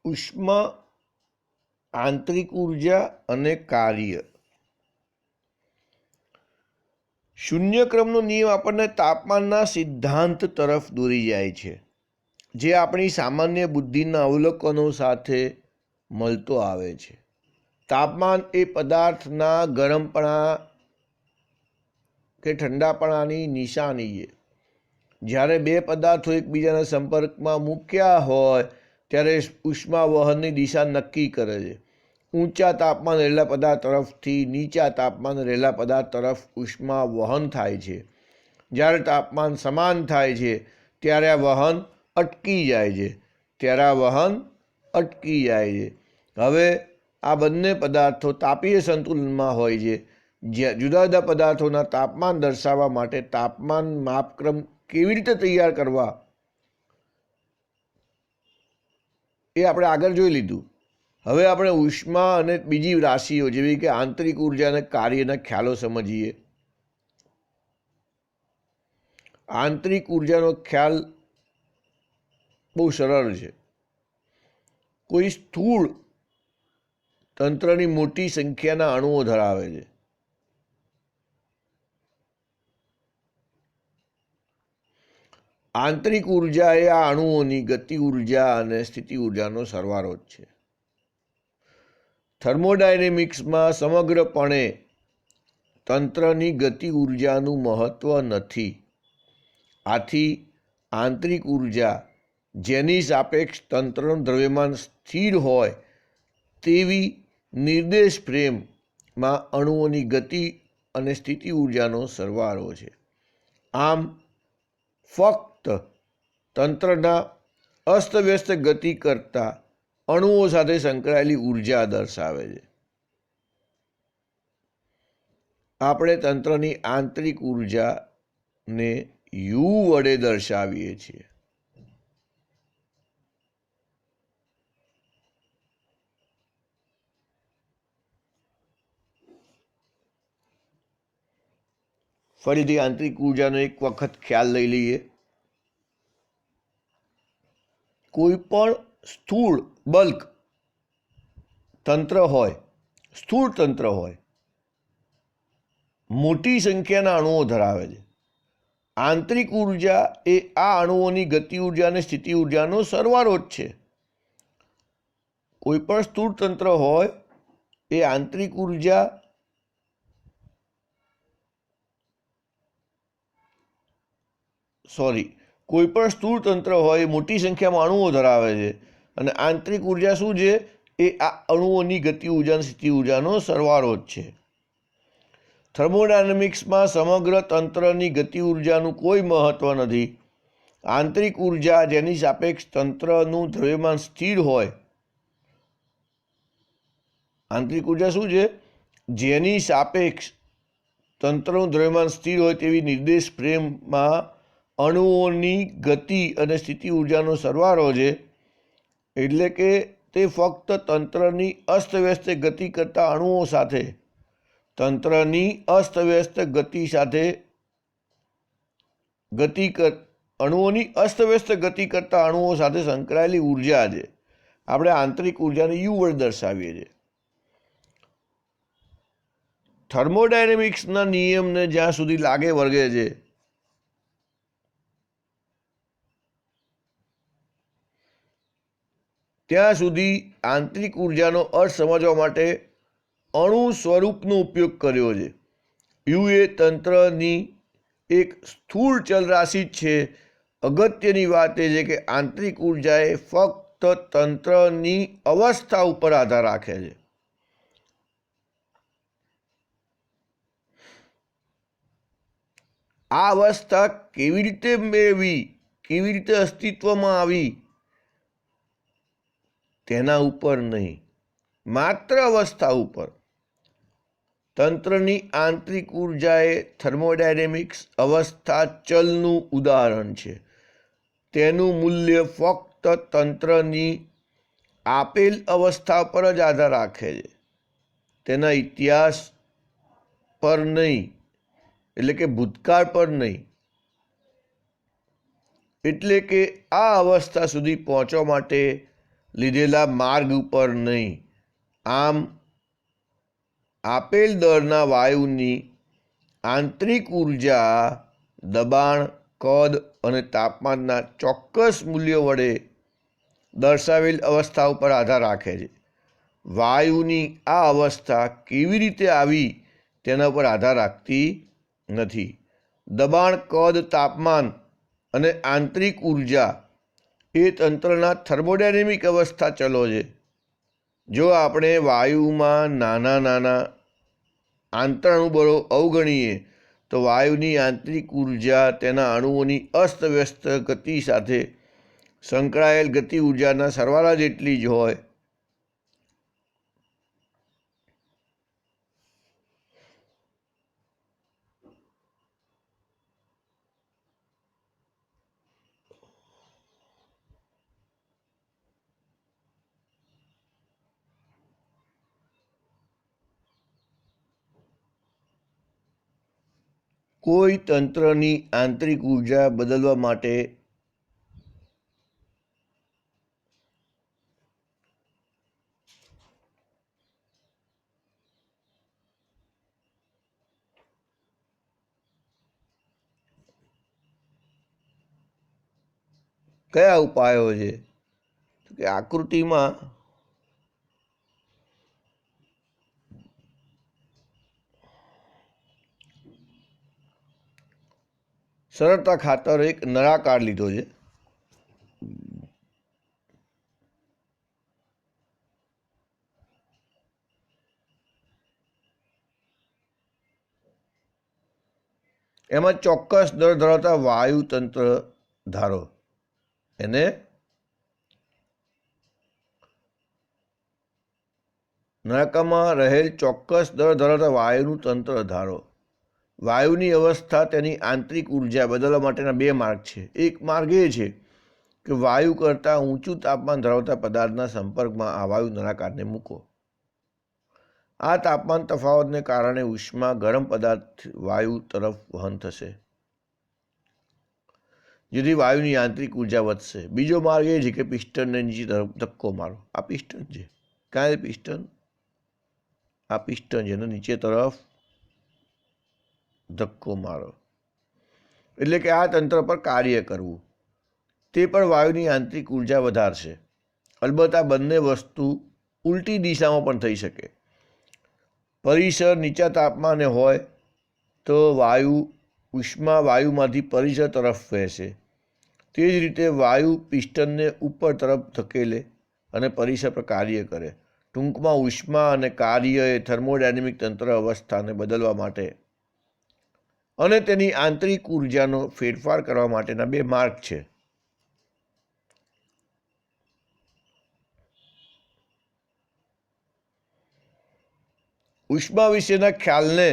ઉષ્મા, આંતરિક ઉર્જા અને કાર્ય. શૂન્યક્રમનો નિયમ આપણને તાપમાનના સિદ્ધાંત તરફ દોરી જાય છે, જે આપણી સામાન્ય બુદ્ધિના અવલોકનો સાથે મળતો આવે છે. તાપમાન એ પદાર્થના ગરમપણા કે ઠંડાપણાની નિશાની છે. જ્યારે બે પદાર્થો એકબીજાના સંપર્કમાં મૂક્યા હોય ત્યારે ઉષ્મા વહનની દિશા નક્કી કરે છે. ઊંચા તાપમાન રહેલા પદાર્થ તરફથી નીચા તાપમાન રહેલા પદાર્થ તરફ ઉષ્મા વહન થાય છે. જ્યારે તાપમાન સમાન થાય છે ત્યારે આ વહન અટકી જાય છે. હવે આ બંને પદાર્થો તાપીય સંતુલનમાં હોય છે. જુદા જુદા પદાર્થોના તાપમાન દર્શાવવા માટે તાપમાન માપક્રમ કેવી રીતે તૈયાર કરવા એ આપણે આગળ જોઈ લીધું. હવે આપણે ઉષ્મા અને બીજી રાશિઓ જેવી કે આંતરિક ઉર્જા અને કાર્યના ખ્યાલો સમજીએ. આંતરિક ઉર્જાનો ખ્યાલ બહુ સરળ છે. કોઈ સ્થૂળ તંત્રની મોટી સંખ્યાના અણુઓ ધરાવે છે. આંતરિક ઉર્જા એ આ અણુઓની ગતિ ઉર્જા અને સ્થિતિ ઉર્જાનો સરવાળો જ છે. થર્મોડાયનેમિક્સમાં સમગ્રપણે તંત્રની ગતિ ઉર્જાનું મહત્વ નથી. આથી આંતરિક ઉર્જા જેની સાપેક્ષ તંત્રનું દ્રવ્યમાન સ્થિર હોય તેવી નિર્દેશ ફ્રેમમાં અણુઓની ગતિ અને સ્થિતિ ઉર્જાનો સરવાળો છે. આમ ફક્ત તંત્રના અસ્તવ્યસ્ત ગતિ કરતા અણુઓ સાથે સંકળાયેલી ઉર્જા દર્શાવે છે. આપણે તંત્રની આંતરિક ઉર્જાને યુ વડે દર્શાવીએ છીએ. ફરીથી આંતરિક ઉર્જાનો એક વખત ખ્યાલ લઈ લઈએ. કોઈ પણ સ્થૂળ બલ્ક તંત્ર હોય, મોટી સંખ્યાના અણુઓ ધરાવે છે. આંતરિક ઉર્જા એ આ અણુઓની ગતિ ઉર્જા અને સ્થિતિ ઉર્જાનો સરવાળો જ છે. કોઈ પણ સ્થૂળ તંત્ર હોય એ આંતરિક ઉર્જા કોઈ પણ સ્થૂળ તંત્ર હોય એ મોટી સંખ્યામાં અણુઓ ધરાવે છે અને આંતરિક ઉર્જા શું છે? એ આ અણુઓની ગતિ ઉર્જા અને સ્થિતિ ઉર્જાનો સરવાળો જ છે. થર્મોડાયનેમિક્સમાં સમગ્ર તંત્રની ગતિ ઉર્જાનું કોઈ મહત્વ નથી. આંતરિક ઉર્જા જેની સાપેક્ષ તંત્રનું દ્રવ્યમાન સ્થિર હોય, આંતરિક ઉર્જા શું છે? જેની સાપેક્ષ તંત્રનું દ્રવ્યમાન સ્થિર હોય તેવી નિર્દેશ ફ્રેમમાં અણુઓની ગતિ અને સ્થિતિ ઉર્જાનો સરવાળો છે. એટલે કે તે ફક્ત તંત્રની અસ્તવ્યસ્ત ગતિ કરતા અણુઓ સાથે સંકળાયેલી ઉર્જા છે. આપણે આંતરિક ઉર્જાને યુ વડે દર્શાવીએ છીએ. થર્મોડાયનેમિક્સના નિયમને જ્યાં સુધી લાગે વળગે છે ત્યાં સુધી આંતરિક ઉર્જાનો અર્થ સમજવા માટે અણુ સ્વરૂપનો ઉપયોગ કર્યો છે. યુ એ તંત્રની એક સ્થૂળ ચલરાશિ છે. અગત્યની વાત એ છે કે આંતરિક ઉર્જા એ ફક્ત તંત્રની અવસ્થા ઉપર આધાર રાખે છે. આ અવસ્થા કેવી રીતે મેળવી, કેવી રીતે અસ્તિત્વમાં આવી તેના ઉપર નહીં, માત્ર અવસ્થા ઉપર. તંત્રની આંતરિક ઉર્જા એ થર્મોડાયનેમિક્સ અવસ્થા ચલનું ઉદાહરણ છે. તેનું મૂલ્ય ફક્ત તંત્રની આપેલ અવસ્થા પર જ આધાર રાખે છે, તેના ઇતિહાસ પર નહીં, એટલે કે ભૂતકાળ પર નહીં. એટલે કે આ અવસ્થા સુધી પહોંચવા માટે લીધેલા માર્ગ ઉપર નહીં. આમ આપેલ દળના વાયુની આંતરિક ઉર્જા દબાણ, કદ અને તાપમાનના ચોક્કસ મૂલ્યો વડે દર્શાવેલ અવસ્થા ઉપર આધાર રાખે છે. વાયુની આ અવસ્થા કેવી રીતે આવી તેના પર આધાર રાખતી નથી. દબાણ, કદ, તાપમાન અને આંતરિક ઉર્જા એ તંત્રના થર્મોડાયનેમિક અવસ્થા ચલો છે. જો આપણે વાયુમાં નાના નાના આંતરઅણુબળો અવગણીએ તો વાયુની આંતરિક ઉર્જા તેના અણુઓની અસ્તવ્યસ્ત ગતિ સાથે સંકળાયેલ ગતિ ઉર્જાના સરવાળા જેટલી જ હોય. કોઈ તંત્રની આંતરિક ઉર્જા બદલવા માટે કયા ઉપાયો છે? તો કે આકૃતિમાં સરળતા ખાતર એક નળાકાર લીધો છે. એમાં ચોક્કસ દળ ધરાવતા વાયુ તંત્ર ધારો. એને નળાકારમાં રહેલ ચોક્કસ દળ ધરાવતા વાયુનું તંત્ર ધારો. વાયુની અવસ્થા તેની આંતરિક ઉર્જા બદલવા માટેના બે માર્ગ છે. એક માર્ગ એ છે કે વાયુ કરતાં ઊંચું તાપમાન ધરાવતા પદાર્થના સંપર્કમાં આ વાયુ નળાકારને મૂકો. આ તાપમાન તફાવતને કારણે ઉષ્મા ગરમ પદાર્થ વાયુ તરફ વહન થશે, જેથી વાયુની આંતરિક ઉર્જા વધશે. બીજો માર્ગ એ છે કે પિસ્ટનને નીચે તરફ ધક્કો મારો. આ પિસ્ટન છે. ક્યાં છે પિસ્ટન? આ પિસ્ટન છે. નીચે તરફ ધક્કો મારો એટલે કે આ તંત્ર પર કાર્ય કરવું. તે પણ વાયુની આંતરિક ઉર્જા વધારશે. અલબત્ત આ બંને વસ્તુ ઉલટી દિશામાં પણ થઈ શકે. પરિસર નીચા તાપમાને હોય તો ઉષ્મા વાયુમાંથી પરિસર તરફ વહેશે. તે જ રીતે વાયુ પિસ્ટનને ઉપર તરફ ધકેલે અને પરિસર પર કાર્ય કરે. ટૂંકમાં ઉષ્મા અને કાર્ય એ થર્મોડાયનેમિક તંત્ર અવસ્થાને બદલવા માટે અને તેની આંતરિક ઉર્જાનો ફેરફાર કરવા માટેના બે માર્ગ છે. ઉષ્મા વિશેના ખ્યાલને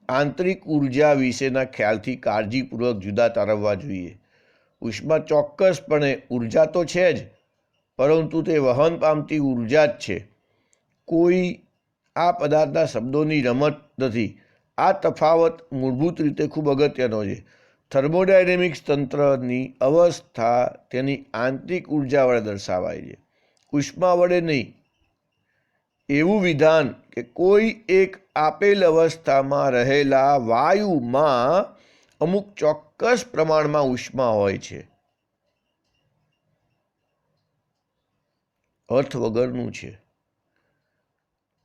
આંતરિક ઉર્જા વિશેના ખ્યાલથી કાળજીપૂર્વક જુદા તારવવા જોઈએ. ઉષ્મા ચોક્કસપણે ઉર્જા તો છે જ, પરંતુ તે વહન પામતી ઉર્જા જ છે. કોઈ આ પદાર્થના શબ્દોની રમત નથી. આ તફાવત મૂળભૂત રીતે ખૂબ અગત્યનો છે. થર્મોડાયનેમિક્સ તંત્રની અવસ્થા તેની આંતરિક ઉર્જા વડે દર્શાવાય છે, ઉષ્મા વડે નહીં. એવું વિધાન કે કોઈ એક આપેલ અવસ્થામાં રહેલા વાયુમાં અમુક ચોક્કસ પ્રમાણમાં ઉષ્મા હોય છે, અર્થ વગરનું છે.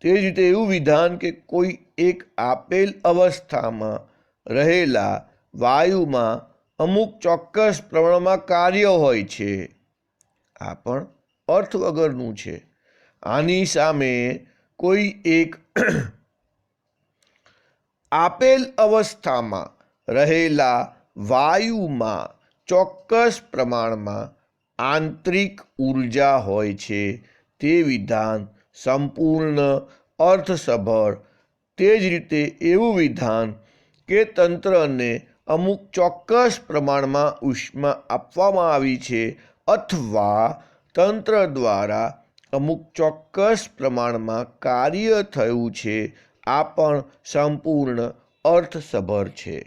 તે જ રીતે એવું વિધાન કે કોઈ એક આપેલ અવસ્થામાં રહેલા વાયુમાં અમુક ચોક્કસ પ્રમાણમાં કાર્ય હોય છે, આ પણ અર્થ વગરનું છે. આની સામે કોઈ એક આપેલ અવસ્થામાં રહેલા વાયુમાં ચોક્કસ પ્રમાણમાં આંતરિક ઉર્જા હોય છે, તે વિધાન સંપૂર્ણ અર્થસભર. તે જ રીતે એવું વિધાન કે તંત્રને અમુક ચોક્કસ પ્રમાણમાં ઉષ્મા આપવામાં આવી છે અથવા તંત્ર દ્વારા અમુક ચોક્કસ પ્રમાણમાં કાર્ય થયું છે, આ પણ સંપૂર્ણ અર્થસભર છે.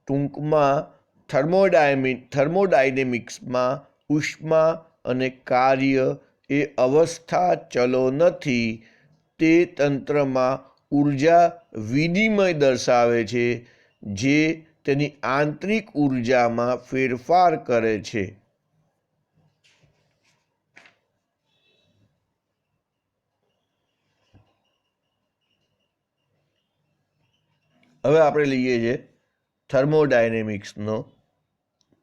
ટૂંકમાં થર્મોડાયનેમિક્સમાં ઉષ્મા અને કાર્ય એ અવસ્થા ચલો નથી, તે તંત્રમાં ઉર્જા વિનિમય દર્શાવે છે જે તેની આંતરિક ઉર્જામાં ફેરફાર કરે છે. હવે આપણે લઈએ છીએ થર્મોડાયનેમિક્સનો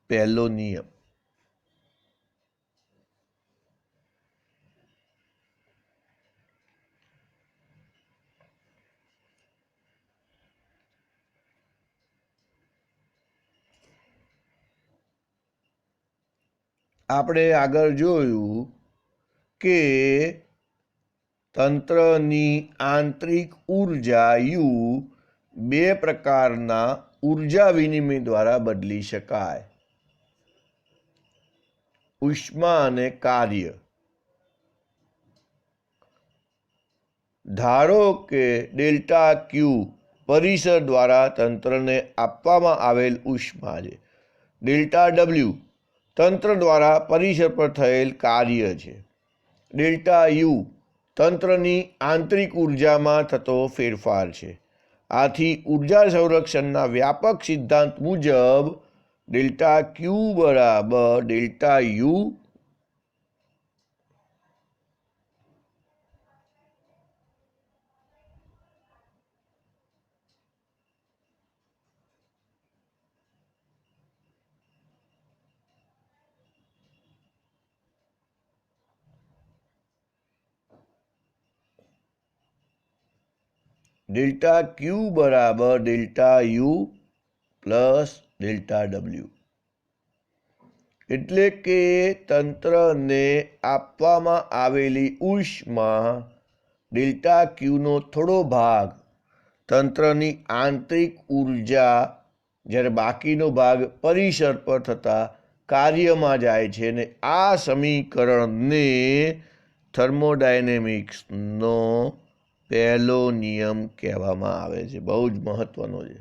પહેલો નિયમ. આપણે આગળ જોયું કે તંત્રની આંતરિક ઉર્જા યુ બે પ્રકારના ઉર્જા વિનિમય દ્વારા બદલી શકાય: ઉષ્મા અને કાર્ય. ધારો કે ડેલ્ટા ક્યુ પરિસર દ્વારા તંત્રને આપવામાં આવેલ ઉષ્મા છે, ડેલ્ટા ડબલ્યુ તંત્ર દ્વારા પરિસર પર થયેલ કાર્ય છે, ડેલ્ટા યુ તંત્રની આંતરિક ઉર્જામાં થતો ફેરફાર છે. આથી ઉર્જા સંરક્ષણના વ્યાપક સિદ્ધાંત મુજબ ડેલ્ટા ક્યુ બરાબર ડેલ્ટા યુ ડેલ્ટા ક્યુ બરાબર delta U plus delta W. એટલે કે તંત્રને આપવામાં આવેલી ઉષ્મા ડેલ્ટા ક્યુનો થોડો ભાગ તંત્રની આંતરિક ઉર્જા, જ્યારે બાકીનો ભાગ પરિસર પર થતા કાર્યમાં જાય છે. અને આ સમીકરણને થર્મોડાયનેમિક્સનો પહેલો નિયમ કહેવામાં આવે છે. બહુ જ મહત્વનો છે.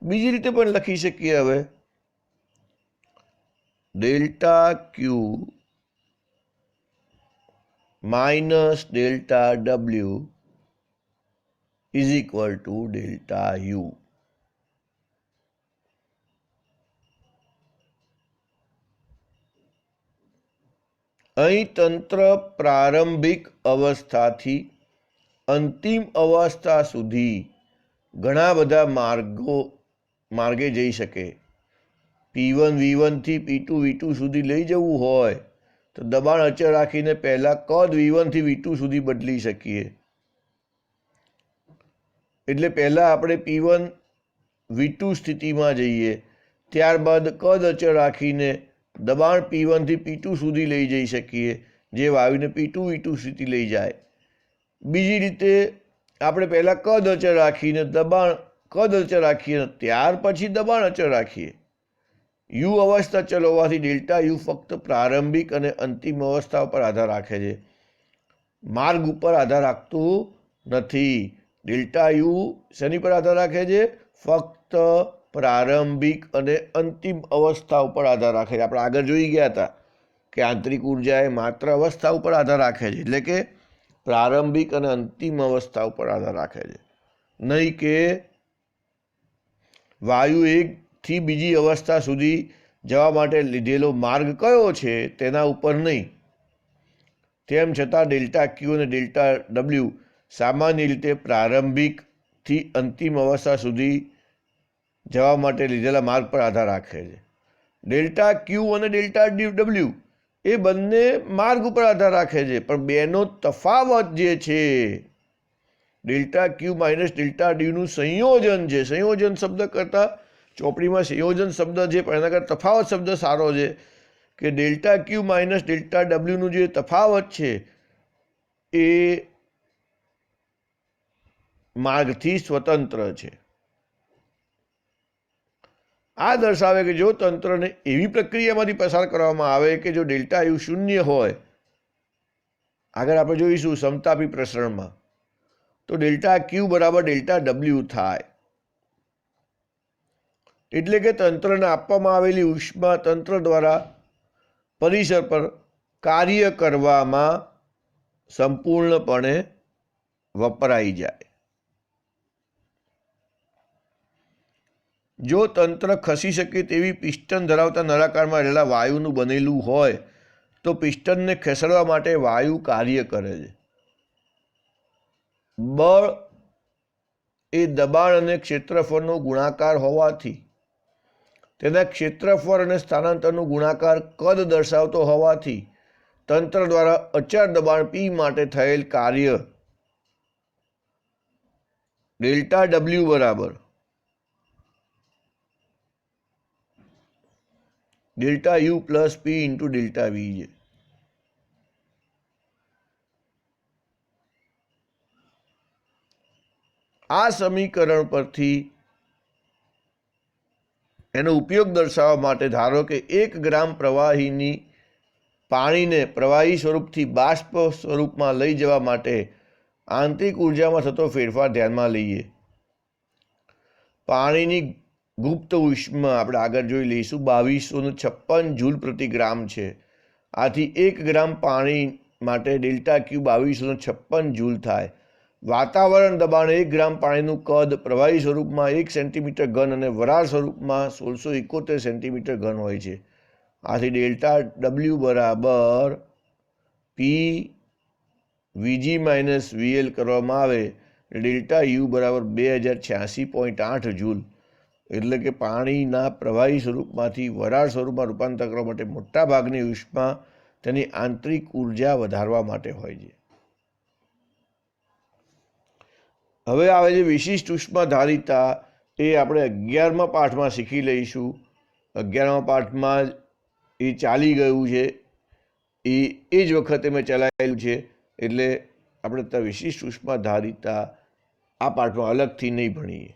બીજી રીતે પણ લખી શકીએ. હવે delta Q minus delta W is equal to delta you. અહીં તંત્ર પ્રારંભિક અવસ્થાથી અંતિમ અવસ્થા સુધી ઘણા બધા માર્ગે જઈ શકે. P1 V1 થી P2 V2 સુધી લઈ જવું હોય તો દબાણ અચળ રાખીને પહેલાં કદ V1 થી V2 સુધી બદલી શકીએ. એટલે પહેલાં આપણે P1 V2 સ્થિતિમાં જઈએ, ત્યારબાદ કદ અચળ રાખીને દબાણ P1 થી P2 સુધી લઈ જઈ શકીએ, જે વાયુને P2 V2 સ્થિતિ લઈ જાય. બીજી રીતે આપણે પહેલાં કદ અચળ રાખીને કદ અચળ રાખીએ, ત્યાર પછી દબાણ અચળ રાખીએ. યુ અવસ્થા ચલ હોવાથી ડેલ્ટા યુ ફક્ત પ્રારંભિક અને અંતિમ અવસ્થા ઉપર આધાર રાખે છે, માર્ગ ઉપર આધાર રાખતું નથી. ડેલ્ટા યુ શેની પર આધાર રાખે છે? ફક્ત પ્રારંભિક અને અંતિમ અવસ્થા ઉપર આધાર રાખે છે. આપણે આગળ જોઈ ગયા હતા કે આંતરિક ઉર્જા એ માત્ર અવસ્થા ઉપર આધાર રાખે છે, એટલે કે પ્રારંભિક અને અંતિમ અવસ્થા ઉપર આધાર રાખે છે, નહીં કે વાયુ એકથી બીજી અવસ્થા સુધી જવા માટે લીધેલો માર્ગ કયો છે તેના ઉપર નહીં. તેમ છતાં ડેલ્ટા ક્યુ અને ડેલ્ટા ડબલ્યુ સામાન્ય રીતે પ્રારંભિકથી અંતિમ અવસ્થા સુધી જવા માટે લીધેલા માર્ગ પર આધાર રાખે છે. ડેલ્ટા ક્યુ અને ડેલ્ટા ડબલ્યુ એ બંને માર્ગ ઉપર આધાર રાખે છે, પણ બેનો તફાવત જે છે ડેલ્ટા ક્યુ માઇનસ ડેલ્ટા ડીનું સંયોજન છે. સંયોજન શબ્દ કરતાં ચોપડીમાં સંયોજન શબ્દ છે, પણ એના કરતાં તફાવત શબ્દ સારો છે કે ડેલ્ટા ક્યુ માઇનસ ડેલ્ટા ડબલ્યુનું જે તફાવત છે એ માર્ગથી સ્વતંત્ર છે. આ દર્શાવે કે જો તંત્રને એવી પ્રક્રિયામાંથી પસાર કરવામાં આવે કે જો ડેલ્ટા યુ શૂન્ય હોય આગળ આપણે જોઈશું સમતાપી પ્રસરણમાં તો ડેલ્ટા ક્યુ બરાબર ડેલ્ટા ડબલ્યુ થાય. એટલે કે તંત્રને આપવામાં આવેલી ઉષ્મા તંત્ર દ્વારા પરિસર પર કાર્ય કરવામાં સંપૂર્ણપણે વપરાઈ જાય. જો તંત્ર ખસી શકે તેવી પિસ્ટન ધરાવતા નળાકારમાં રહેલા વાયુનું બનેલું હોય તો પિસ્ટનને ખેંચવા માટે વાયુ કાર્ય કરે છે. બળ એ દબાણ અને ક્ષેત્રફળનો ગુણાકાર હોવાથી તેના ક્ષેત્રફળ અને સ્થાનાંતરનો ગુણાકાર કદ દર્શાવતો હોવાથી તંત્ર દ્વારા અચળ દબાણ P માટે થયેલ કાર્ય ડેલ્ટા ડબલ્યુ બરાબર delta U plus P into delta V છે. આ સમીકરણ પરથી એનો ઉપયોગ દર્શાવવા માટે ધારો કે 1 ગ્રામ પ્રવાહીની પાણીને પ્રવાહી સ્વરૂપથી બાષ્પ સ્વરૂપમાં લઈ જવા માટે આંતરિક ઉર્જામાં થતો ફેરફાર ધ્યાનમાં લઈએ. પાણીની ગુપ્ત ઉષ્મા આપણે આગળ જોઈ લઈશું 2256 જૂલ પ્રતિ ગ્રામ છે. આથી 1 ગ્રામ પાણી માટે ડેલ્ટા ક્યુ 2256 જૂલ થાય. વાતાવરણ દબાણ 1 ગ્રામ પાણીનું કદ પ્રવાહી સ્વરૂપમાં 1 સેન્ટીમીટર ઘન અને વરાળ સ્વરૂપમાં 1671 સેન્ટીમીટર ઘન હોય છે. આથી ડેલ્ટા ડબલ્યુ બરાબર પી વીજી માઇનસ વીએલ કરવામાં આવે ડેલ્ટા યુ બરાબર 2086.8 જૂલ. એટલે કે પાણીના પ્રવાહી સ્વરૂપમાંથી વરાળ સ્વરૂપમાં રૂપાંતર કરવા માટે મોટાભાગની ઉષ્મા તેની આંતરિક ઉર્જા વધારવા માટે હોય છે. હવે આવે છે વિશિષ્ટ ઉષ્મા ધારિતા. એ આપણે 11મા પાઠમાં શીખી લઈશું. 11મા પાઠમાં એ ચાલી ગયું છે, એ જ વખતે મેં ચલાવેલું છે, એટલે આપણે ત્યાં વિશિષ્ટ ઉષ્મા ધારિતા આ પાઠમાં અલગથી નહીં ભણીએ.